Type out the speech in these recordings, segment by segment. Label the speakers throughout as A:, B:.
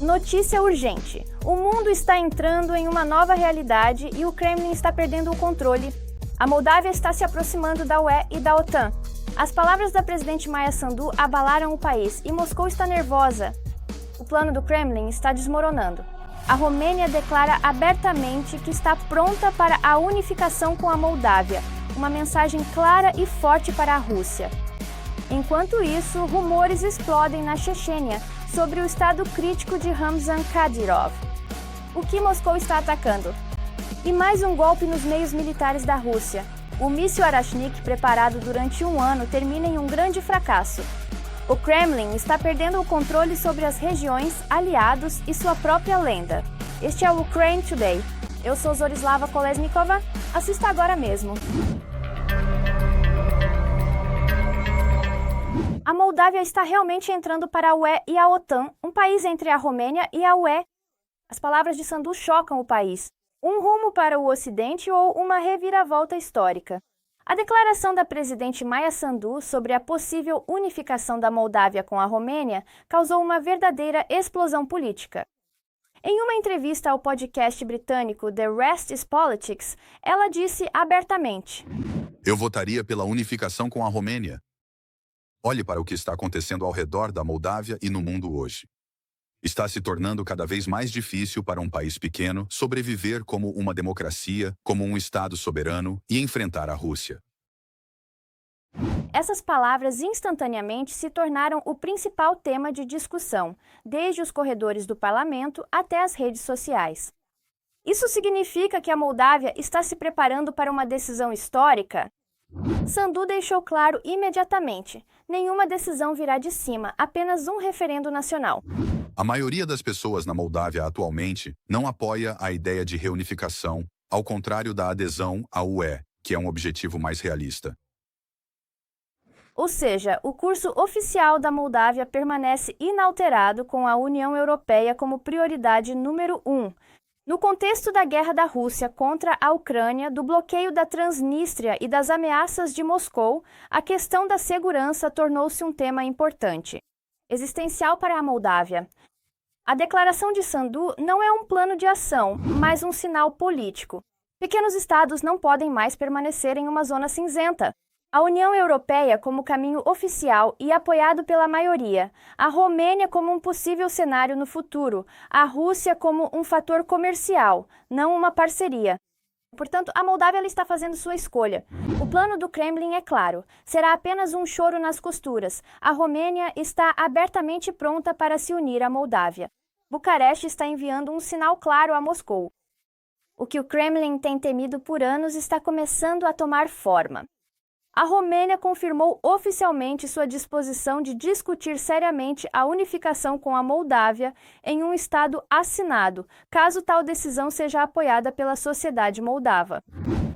A: Notícia urgente. O mundo está entrando em uma nova realidade e o Kremlin está perdendo o controle. A Moldávia está se aproximando da UE e da OTAN. As palavras da presidente Maia Sandu abalaram o país e Moscou está nervosa. O plano do Kremlin está desmoronando. A Romênia declara abertamente que está pronta para a unificação com a Moldávia, uma mensagem clara e forte para a Rússia. Enquanto isso, rumores explodem na Chechênia sobre o estado crítico de Ramzan Kadyrov. O que Moscou está atacando? E mais um golpe nos meios militares da Rússia. O míssil Arashnik, preparado durante um ano, termina em um grande fracasso. O Kremlin está perdendo o controle sobre as regiões, aliados e sua própria lenda. Este é o Ukraine Today. Eu sou Zorislava Kolesnikova. Assista agora mesmo. A Moldávia está realmente entrando para a UE e a OTAN, um país entre a Romênia e a UE. As palavras de Sandu chocam o país. Um rumo para o Ocidente ou uma reviravolta histórica. A declaração da presidente Maia Sandu sobre a possível unificação da Moldávia com a Romênia causou uma verdadeira explosão política. Em uma entrevista ao podcast britânico The Rest is Politics, ela disse abertamente:
B: "Eu votaria pela unificação com a Romênia. Olhe para o que está acontecendo ao redor da Moldávia e no mundo hoje. Está se tornando cada vez mais difícil para um país pequeno sobreviver como uma democracia, como um Estado soberano e enfrentar a Rússia."
A: Essas palavras instantaneamente se tornaram o principal tema de discussão, desde os corredores do parlamento até as redes sociais. Isso significa que a Moldávia está se preparando para uma decisão histórica? Sandu deixou claro imediatamente: nenhuma decisão virá de cima, apenas um referendo nacional.
B: A maioria das pessoas na Moldávia atualmente não apoia a ideia de reunificação, ao contrário da adesão à UE, que é um objetivo mais realista.
A: Ou seja, o curso oficial da Moldávia permanece inalterado, com a União Europeia como prioridade número 1. No contexto da guerra da Rússia contra a Ucrânia, do bloqueio da Transnistria e das ameaças de Moscou, a questão da segurança tornou-se um tema importante, existencial para a Moldávia. A declaração de Sandu não é um plano de ação, mas um sinal político. Pequenos estados não podem mais permanecer em uma zona cinzenta. A União Europeia como caminho oficial e apoiado pela maioria, a Romênia como um possível cenário no futuro, a Rússia como um fator comercial, não uma parceria. Portanto, a Moldávia está fazendo sua escolha. O plano do Kremlin é claro, será apenas um choro nas costuras. A Romênia está abertamente pronta para se unir à Moldávia. Bucareste está enviando um sinal claro a Moscou. O que o Kremlin tem temido por anos está começando a tomar forma. A Romênia confirmou oficialmente sua disposição de discutir seriamente a unificação com a Moldávia em um estado assinado, caso tal decisão seja apoiada pela sociedade moldava.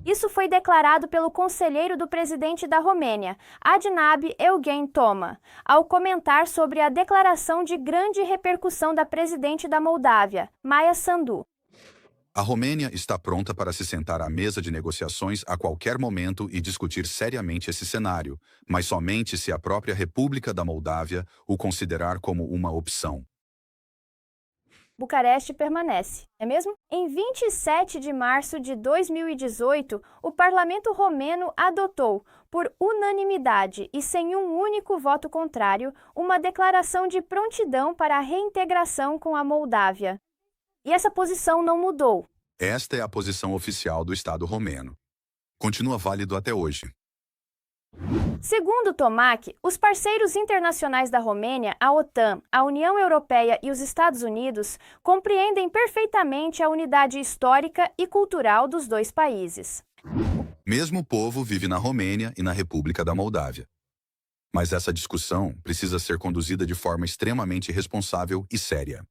A: Isso foi declarado pelo conselheiro do presidente da Romênia, Adnab Eugen Toma, ao comentar sobre a declaração de grande repercussão da presidente da Moldávia, Maia Sandu.
B: A Romênia está pronta para se sentar à mesa de negociações a qualquer momento e discutir seriamente esse cenário, mas somente se a própria República da Moldávia o considerar como uma opção.
A: Bucareste permanece, é mesmo? Em 27 de março de 2018, o parlamento romeno adotou, por unanimidade e sem um único voto contrário, uma declaração de prontidão para a reintegração com a Moldávia. E essa posição não mudou.
B: Esta é a posição oficial do Estado romeno. Continua válido até hoje.
A: Segundo Tomac, os parceiros internacionais da Romênia, a OTAN, a União Europeia e os Estados Unidos compreendem perfeitamente a unidade histórica e cultural dos dois países.
B: Mesmo povo vive na Romênia e na República da Moldávia. Mas essa discussão precisa ser conduzida de forma extremamente responsável e séria.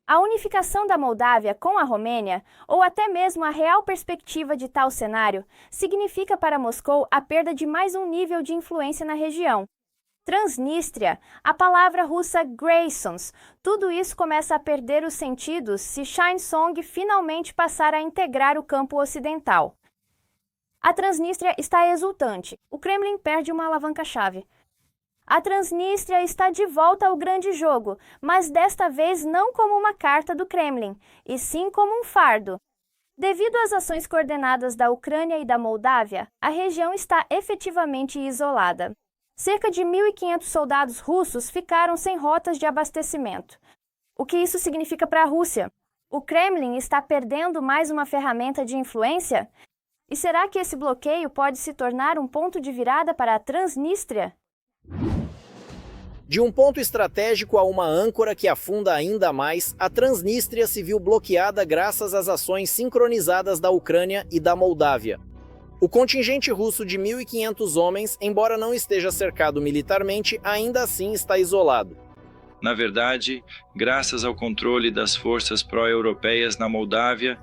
A: A unificação da Moldávia com a Romênia, ou até mesmo a real perspectiva de tal cenário, significa para Moscou a perda de mais um nível de influência na região. Transnistria, a palavra russa Graysons, tudo isso começa a perder os sentidos se Shine Song finalmente passar a integrar o campo ocidental. A Transnistria está exultante. O Kremlin perde uma alavanca-chave. A Transnistria está de volta ao grande jogo, mas desta vez não como uma carta do Kremlin, e sim como um fardo. Devido às ações coordenadas da Ucrânia e da Moldávia, a região está efetivamente isolada. Cerca de 1.500 soldados russos ficaram sem rotas de abastecimento. O que isso significa para a Rússia? O Kremlin está perdendo mais uma ferramenta de influência? E será que esse bloqueio pode se tornar um ponto de virada para a Transnistria?
C: De um ponto estratégico a uma âncora que afunda ainda mais, a Transnistria se viu bloqueada graças às ações sincronizadas da Ucrânia e da Moldávia. O contingente russo de 1.500 homens, embora não esteja cercado militarmente, ainda assim está isolado.
D: Na verdade, graças ao controle das forças pró-europeias na Moldávia,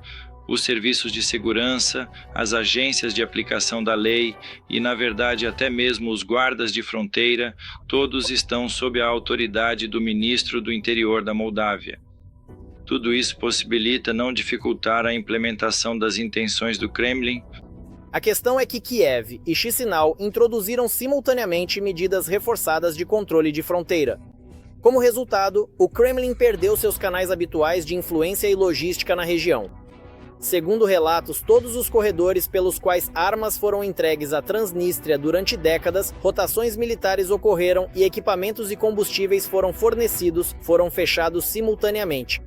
D: os serviços de segurança, as agências de aplicação da lei e, na verdade, até mesmo os guardas de fronteira, todos estão sob a autoridade do ministro do Interior da Moldávia. Tudo isso possibilita não dificultar a implementação das intenções do Kremlin.
C: A questão é que Kiev e Chisinau introduziram simultaneamente medidas reforçadas de controle de fronteira. Como resultado, o Kremlin perdeu seus canais habituais de influência e logística na região. Segundo relatos, todos os corredores pelos quais armas foram entregues à Transnistria durante décadas, rotações militares ocorreram e equipamentos e combustíveis foram fornecidos, foram fechados simultaneamente.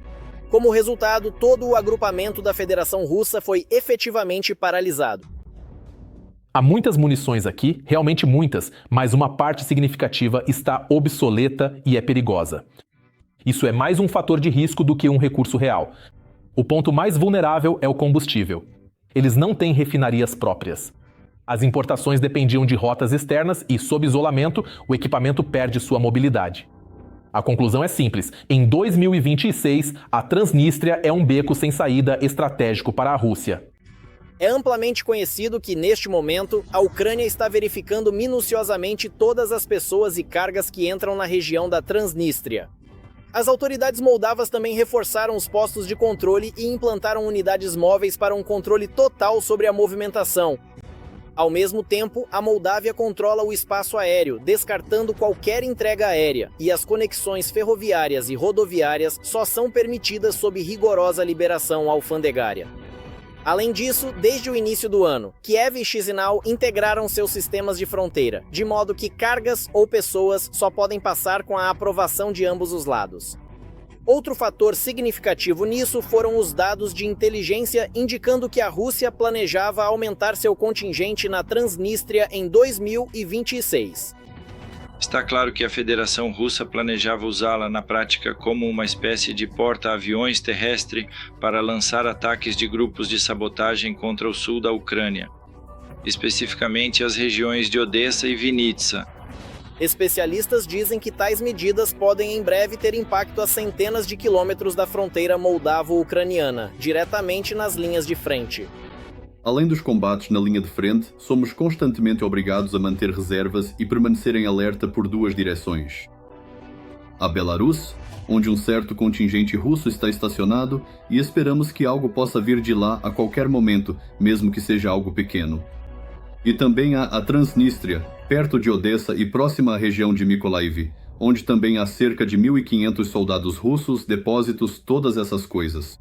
C: Como resultado, todo o agrupamento da Federação Russa foi efetivamente paralisado.
E: Há muitas munições aqui, realmente muitas, mas uma parte significativa está obsoleta e é perigosa. Isso é mais um fator de risco do que um recurso real. O ponto mais vulnerável é o combustível. Eles não têm refinarias próprias. As importações dependiam de rotas externas e, sob isolamento, o equipamento perde sua mobilidade. A conclusão é simples. Em 2026, a Transnistria é um beco sem saída estratégico para a Rússia.
C: É amplamente conhecido que, neste momento, a Ucrânia está verificando minuciosamente todas as pessoas e cargas que entram na região da Transnistria. As autoridades moldavas também reforçaram os postos de controle e implantaram unidades móveis para um controle total sobre a movimentação. Ao mesmo tempo, a Moldávia controla o espaço aéreo, descartando qualquer entrega aérea, e as conexões ferroviárias e rodoviárias só são permitidas sob rigorosa liberação alfandegária. Além disso, desde o início do ano, Kiev e Chisinau integraram seus sistemas de fronteira, de modo que cargas ou pessoas só podem passar com a aprovação de ambos os lados. Outro fator significativo nisso foram os dados de inteligência indicando que a Rússia planejava aumentar seu contingente na Transnistria em 2026.
D: Está claro que a Federação Russa planejava usá-la na prática como uma espécie de porta-aviões terrestre para lançar ataques de grupos de sabotagem contra o sul da Ucrânia, especificamente as regiões de Odessa e Vinnytsia.
C: Especialistas dizem que tais medidas podem em breve ter impacto a centenas de quilômetros da fronteira moldavo-ucraniana, diretamente nas linhas de frente.
F: Além dos combates na linha de frente, somos constantemente obrigados a manter reservas e permanecer em alerta por duas direções. A Belarus, onde um certo contingente russo está estacionado, e esperamos que algo possa vir de lá a qualquer momento, mesmo que seja algo pequeno. E também há a Transnistria, perto de Odessa e próxima à região de Mykolaiv, onde também há cerca de 1.500 soldados russos, depósitos, todas essas coisas.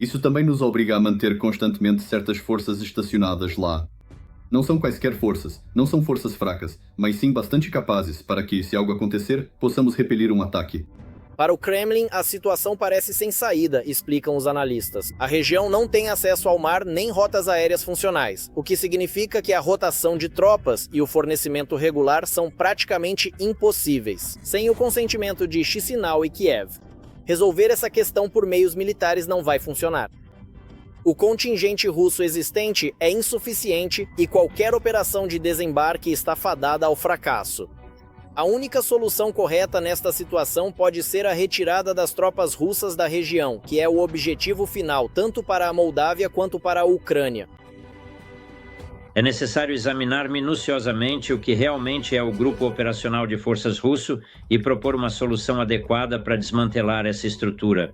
F: Isso também nos obriga a manter constantemente certas forças estacionadas lá. Não são quaisquer forças, não são forças fracas, mas sim bastante capazes para que, se algo acontecer, possamos repelir um ataque.
C: Para o Kremlin, a situação parece sem saída, explicam os analistas. A região não tem acesso ao mar nem rotas aéreas funcionais, o que significa que a rotação de tropas e o fornecimento regular são praticamente impossíveis, sem o consentimento de Chisinau e Kiev. Resolver essa questão por meios militares não vai funcionar. O contingente russo existente é insuficiente e qualquer operação de desembarque está fadada ao fracasso. A única solução correta nesta situação pode ser a retirada das tropas russas da região, que é o objetivo final tanto para a Moldávia quanto para a Ucrânia.
G: É necessário examinar minuciosamente o que realmente é o Grupo Operacional de Forças Russo e propor uma solução adequada para desmantelar essa estrutura.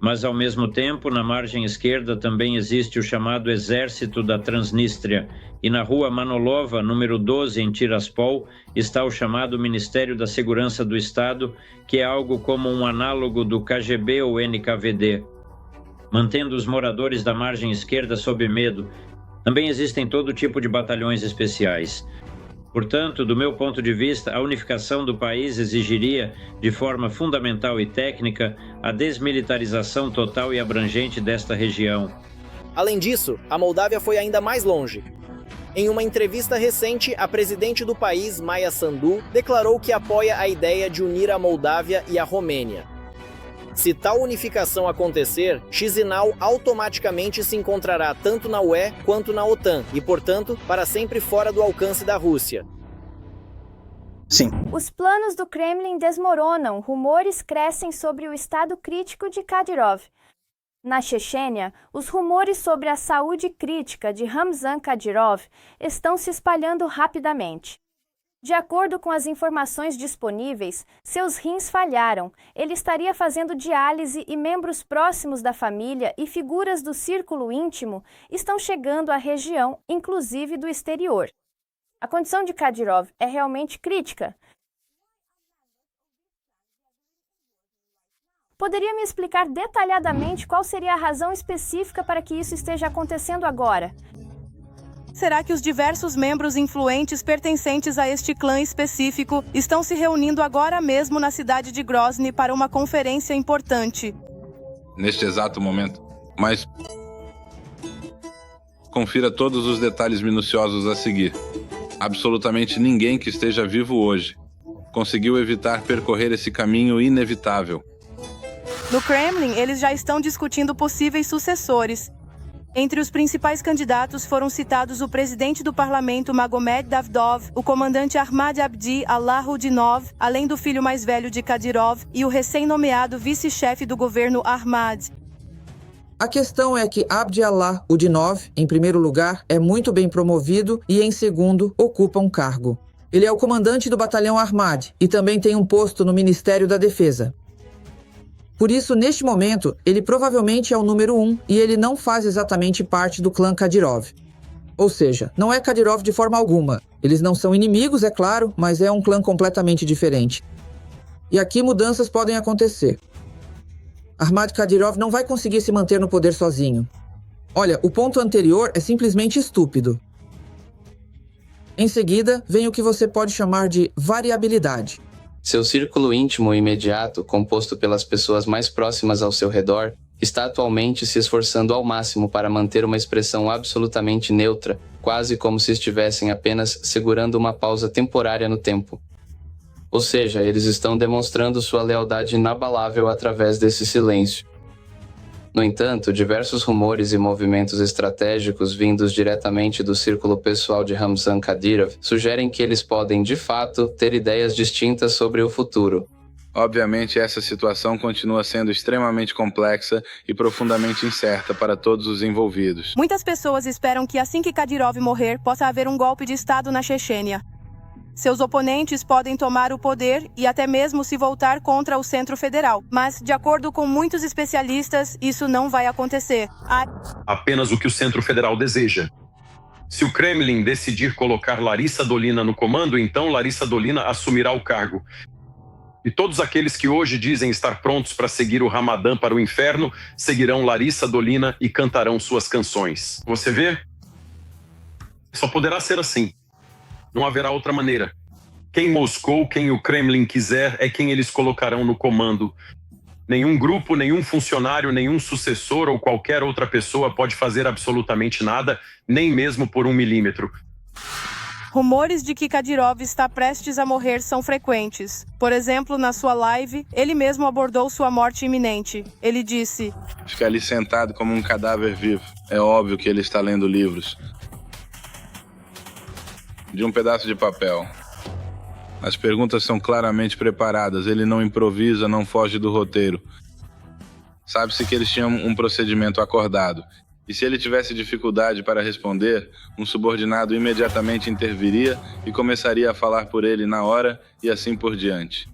G: Mas, ao mesmo tempo, na margem esquerda também existe o chamado Exército da Transnistria, e na rua Manolova, número 12, em Tiraspol, está o chamado Ministério da Segurança do Estado, que é algo como um análogo do KGB ou NKVD, mantendo os moradores da margem esquerda sob medo. Também existem todo tipo de batalhões especiais. Portanto, do meu ponto de vista, a unificação do país exigiria, de forma fundamental e técnica, a desmilitarização total e abrangente desta região.
C: Além disso, a Moldávia foi ainda mais longe. Em uma entrevista recente, a presidente do país, Maia Sandu, declarou que apoia a ideia de unir a Moldávia e a Romênia. Se tal unificação acontecer, Chisinau automaticamente se encontrará tanto na UE quanto na OTAN e, portanto, para sempre fora do alcance da Rússia.
H: Sim.
A: Os planos do Kremlin desmoronam, rumores crescem sobre o estado crítico de Kadyrov. Na Chechênia, os rumores sobre a saúde crítica de Ramzan Kadyrov estão se espalhando rapidamente. De acordo com as informações disponíveis, seus rins falharam, ele estaria fazendo diálise e membros próximos da família e figuras do círculo íntimo estão chegando à região, inclusive do exterior. A condição de Kadyrov é realmente crítica. Poderia me explicar detalhadamente qual seria a razão específica para que isso esteja acontecendo agora?
I: Será que os diversos membros influentes pertencentes a este clã específico estão se reunindo agora mesmo na cidade de Grozny para uma conferência importante?
J: Neste exato momento. Mas confira todos os detalhes minuciosos a seguir. Absolutamente ninguém que esteja vivo hoje conseguiu evitar percorrer esse caminho inevitável.
I: No Kremlin, eles já estão discutindo possíveis sucessores. Entre os principais candidatos foram citados o presidente do parlamento Magomed Davdov, o comandante Ahmad Abdi Allahudinov, além do filho mais velho de Kadyrov, e o recém-nomeado vice-chefe do governo Ahmad.
K: A questão é que Abdi Allahudinov, em primeiro lugar, é muito bem promovido e, em segundo, ocupa um cargo. Ele é o comandante do batalhão Ahmad e também tem um posto no Ministério da Defesa. Por isso, neste momento, ele provavelmente é o número 1 e ele não faz exatamente parte do clã Kadyrov. Ou seja, não é Kadyrov de forma alguma. Eles não são inimigos, é claro, mas é um clã completamente diferente. E aqui mudanças podem acontecer. Ahmad Kadyrov não vai conseguir se manter no poder sozinho. Olha, o ponto anterior é simplesmente estúpido. Em seguida, vem o que você pode chamar de variabilidade.
L: Seu círculo íntimo imediato, composto pelas pessoas mais próximas ao seu redor, está atualmente se esforçando ao máximo para manter uma expressão absolutamente neutra, quase como se estivessem apenas segurando uma pausa temporária no tempo. Ou seja, eles estão demonstrando sua lealdade inabalável através desse silêncio. No entanto, diversos rumores e movimentos estratégicos vindos diretamente do círculo pessoal de Ramzan Kadyrov sugerem que eles podem, de fato, ter ideias distintas sobre o futuro.
J: Obviamente, essa situação continua sendo extremamente complexa e profundamente incerta para todos os envolvidos.
I: Muitas pessoas esperam que assim que Kadyrov morrer, possa haver um golpe de Estado na Chechênia. Seus oponentes podem tomar o poder e até mesmo se voltar contra o Centro Federal. Mas, de acordo com muitos especialistas, isso não vai acontecer.
M: Apenas o que o Centro Federal deseja. Se o Kremlin decidir colocar Larissa Dolina no comando, então Larissa Dolina assumirá o cargo. E todos aqueles que hoje dizem estar prontos para seguir o Ramadã para o inferno, seguirão Larissa Dolina e cantarão suas canções. Você vê? Só poderá ser assim. Não haverá outra maneira. Quem Moscou, quem o Kremlin quiser, é quem eles colocarão no comando. Nenhum grupo, nenhum funcionário, nenhum sucessor ou qualquer outra pessoa pode fazer absolutamente nada, nem mesmo por 1 milímetro.
I: Rumores de que Kadyrov está prestes a morrer são frequentes. Por exemplo, na sua live, ele mesmo abordou sua morte iminente. Ele disse:
J: Fica ali sentado como um cadáver vivo. É óbvio que ele está lendo livros. De um pedaço de papel. As perguntas são claramente preparadas, ele não improvisa, não foge do roteiro. Sabe-se que eles tinham um procedimento acordado, e se ele tivesse dificuldade para responder, um subordinado imediatamente interviria e começaria a falar por ele na hora e assim por diante.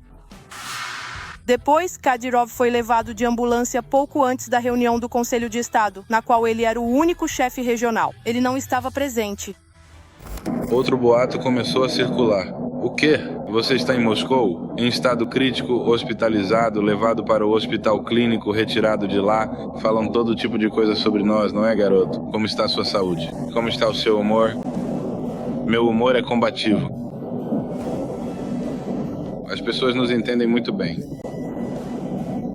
I: Depois, Kadyrov foi levado de ambulância pouco antes da reunião do Conselho de Estado, na qual ele era o único chefe regional. Ele não estava presente.
J: Outro boato começou a circular. O quê? Você está em Moscou? Em estado crítico, hospitalizado, levado para o hospital clínico, retirado de lá. Falam todo tipo de coisa sobre nós, não é, garoto? Como está a sua saúde? Como está o seu humor? Meu humor é combativo. As pessoas nos entendem muito bem.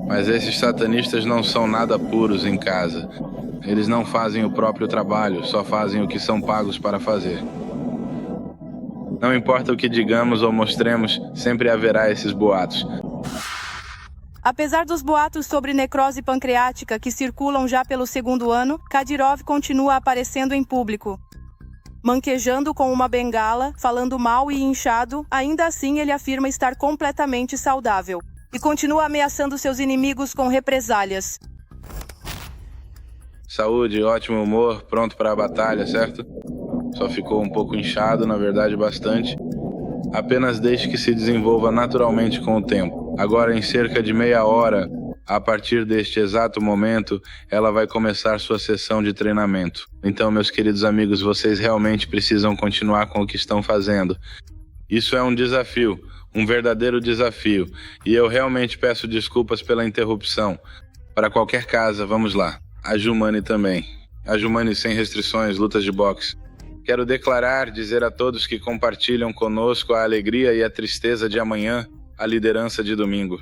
J: Mas esses satanistas não são nada puros em casa. Eles não fazem o próprio trabalho, só fazem o que são pagos para fazer. Não importa o que digamos ou mostremos, sempre haverá esses boatos.
I: Apesar dos boatos sobre necrose pancreática que circulam já pelo segundo ano, Kadyrov continua aparecendo em público. Manquejando com uma bengala, falando mal e inchado, ainda assim ele afirma estar completamente saudável. E continua ameaçando seus inimigos com represálias.
J: Saúde, ótimo humor, pronto para a batalha, certo? Só ficou um pouco inchado, na verdade bastante. Apenas deixe que se desenvolva naturalmente com o tempo. Agora, em cerca de meia hora, a partir deste exato momento, ela vai começar sua sessão de treinamento. Então, meus queridos amigos, vocês realmente precisam continuar com o que estão fazendo. Isso é um desafio, um verdadeiro desafio. E eu realmente peço desculpas pela interrupção. Para qualquer casa, vamos lá. A Jumani também. A Jumani sem restrições, lutas de boxe. Quero declarar, dizer a todos que compartilham conosco a alegria e a tristeza de amanhã, a liderança de domingo.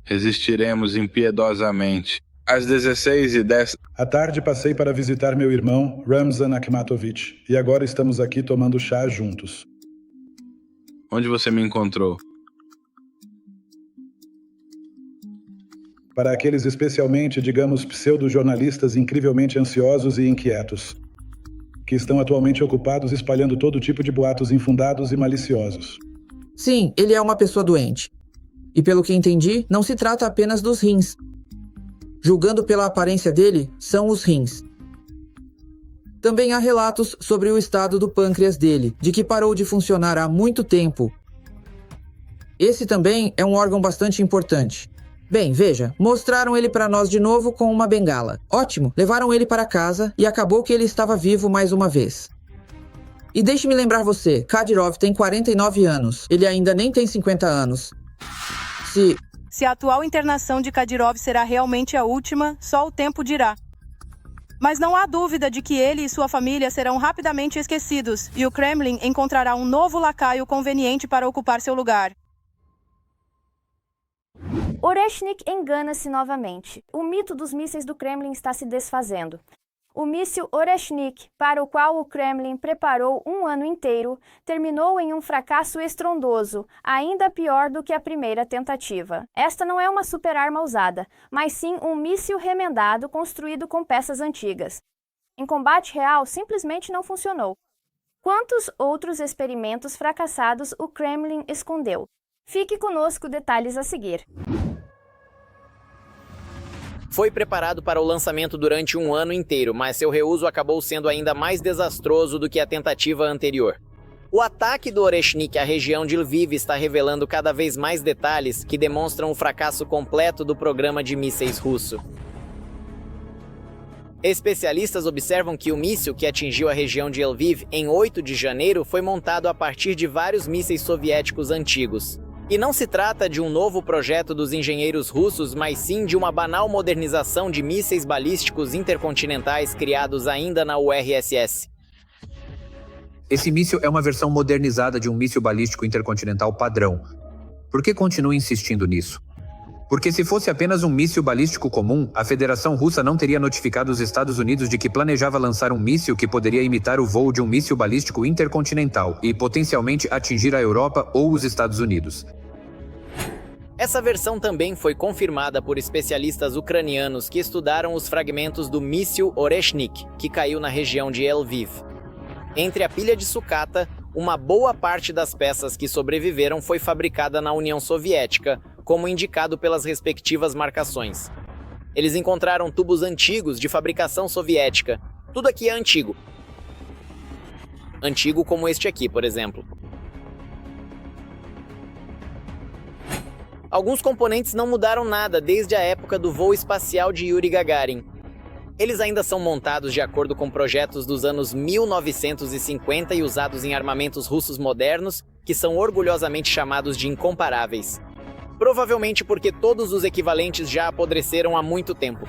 J: Resistiremos impiedosamente. Às 16h10...
N: À tarde passei para visitar meu irmão, Ramzan Akhmatovich, e agora estamos aqui tomando chá juntos.
J: Onde você me encontrou?
N: Para aqueles especialmente, digamos, pseudo-jornalistas incrivelmente ansiosos e inquietos, que estão atualmente ocupados espalhando todo tipo de boatos infundados e maliciosos.
K: Sim, ele é uma pessoa doente. E pelo que entendi, não se trata apenas dos rins. Julgando pela aparência dele, são os rins. Também há relatos sobre o estado do pâncreas dele, de que parou de funcionar há muito tempo. Esse também é um órgão bastante importante. Bem, veja, mostraram ele para nós de novo com uma bengala. Ótimo, levaram ele para casa e acabou que ele estava vivo mais uma vez. E deixe-me lembrar você, Kadyrov tem 49 anos, ele ainda nem tem 50 anos.
I: Se a atual internação de Kadyrov será realmente a última, só o tempo dirá. Mas não há dúvida de que ele e sua família serão rapidamente esquecidos, e o Kremlin encontrará um novo lacaio conveniente para ocupar seu lugar.
A: Oreshnik engana-se novamente. O mito dos mísseis do Kremlin está se desfazendo. O míssil Oreshnik, para o qual o Kremlin preparou um ano inteiro, terminou em um fracasso estrondoso, ainda pior do que a primeira tentativa. Esta não é uma superarma usada, mas sim um míssil remendado construído com peças antigas. Em combate real, simplesmente não funcionou. Quantos outros experimentos fracassados o Kremlin escondeu? Fique conosco, detalhes a seguir.
C: Foi preparado para o lançamento durante um ano inteiro, mas seu reuso acabou sendo ainda mais desastroso do que a tentativa anterior. O ataque do Oreshnik à região de Lviv está revelando cada vez mais detalhes que demonstram o fracasso completo do programa de mísseis russo. Especialistas observam que o míssil que atingiu a região de Lviv em 8 de janeiro foi montado a partir de vários mísseis soviéticos antigos. E não se trata de um novo projeto dos engenheiros russos, mas sim de uma banal modernização de mísseis balísticos intercontinentais criados ainda na URSS.
O: Esse míssil é uma versão modernizada de um míssil balístico intercontinental padrão. Por que continua insistindo nisso? Porque se fosse apenas um míssil balístico comum, a Federação Russa não teria notificado os Estados Unidos de que planejava lançar um míssil que poderia imitar o voo de um míssil balístico intercontinental e potencialmente atingir a Europa ou os Estados Unidos.
C: Essa versão também foi confirmada por especialistas ucranianos que estudaram os fragmentos do míssil Oreshnik, que caiu na região de Lviv. Entre a pilha de sucata, uma boa parte das peças que sobreviveram foi fabricada na União Soviética, como indicado pelas respectivas marcações. Eles encontraram tubos antigos de fabricação soviética. Tudo aqui é antigo. Antigo como este aqui, por exemplo. Alguns componentes não mudaram nada desde a época do voo espacial de Yuri Gagarin. Eles ainda são montados de acordo com projetos dos anos 1950 e usados em armamentos russos modernos, que são orgulhosamente chamados de incomparáveis. Provavelmente porque todos os equivalentes já apodreceram há muito tempo.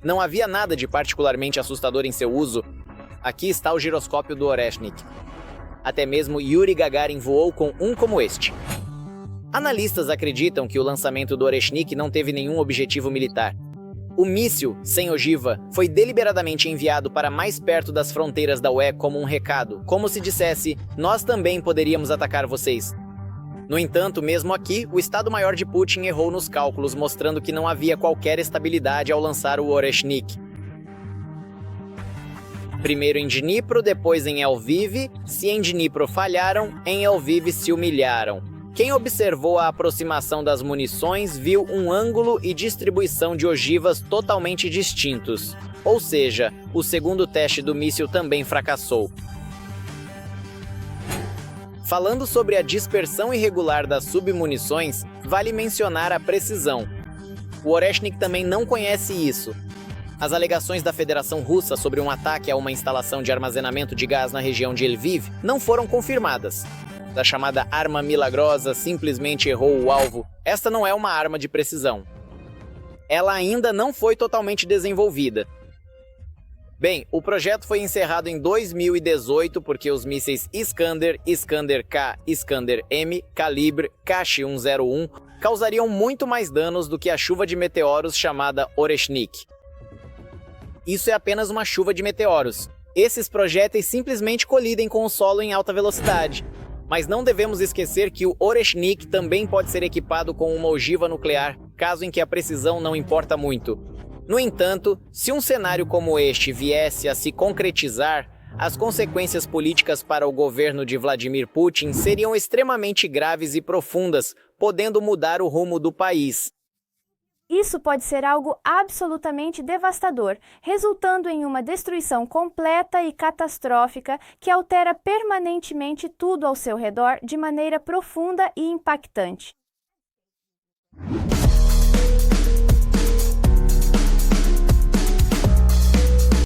C: Não havia nada de particularmente assustador em seu uso. Aqui está o giroscópio do Oreshnik. Até mesmo Yuri Gagarin voou com um como este. Analistas acreditam que o lançamento do Oreshnik não teve nenhum objetivo militar. O míssil, sem ogiva, foi deliberadamente enviado para mais perto das fronteiras da UE como um recado, como se dissesse, nós também poderíamos atacar vocês. No entanto, mesmo aqui, o Estado-Maior de Putin errou nos cálculos, mostrando que não havia qualquer estabilidade ao lançar o Oreshnik. Primeiro em Dnipro, depois em Lviv. Se em Dnipro falharam, em Lviv se humilharam. Quem observou a aproximação das munições viu um ângulo e distribuição de ogivas totalmente distintos. Ou seja, o segundo teste do míssil também fracassou. Falando sobre a dispersão irregular das submunições, vale mencionar a precisão. O Oreshnik também não conhece isso. As alegações da Federação Russa sobre um ataque a uma instalação de armazenamento de gás na região de Lviv não foram confirmadas. A chamada arma milagrosa simplesmente errou o alvo. Esta não é uma arma de precisão. Ela ainda não foi totalmente desenvolvida. Bem, o projeto foi encerrado em 2018 porque os mísseis Iskander, Iskander-K, Iskander-M, Calibre, Kh-101 causariam muito mais danos do que a chuva de meteoros chamada Oreshnik. Isso é apenas uma chuva de meteoros. Esses projéteis simplesmente colidem com o solo em alta velocidade. Mas não devemos esquecer que o Oreshnik também pode ser equipado com uma ogiva nuclear, caso em que a precisão não importa muito. No entanto, se um cenário como este viesse a se concretizar, as consequências políticas para o governo de Vladimir Putin seriam extremamente graves e profundas, podendo mudar o rumo do país.
A: Isso pode ser algo absolutamente devastador, resultando em uma destruição completa e catastrófica que altera permanentemente tudo ao seu redor de maneira profunda e impactante.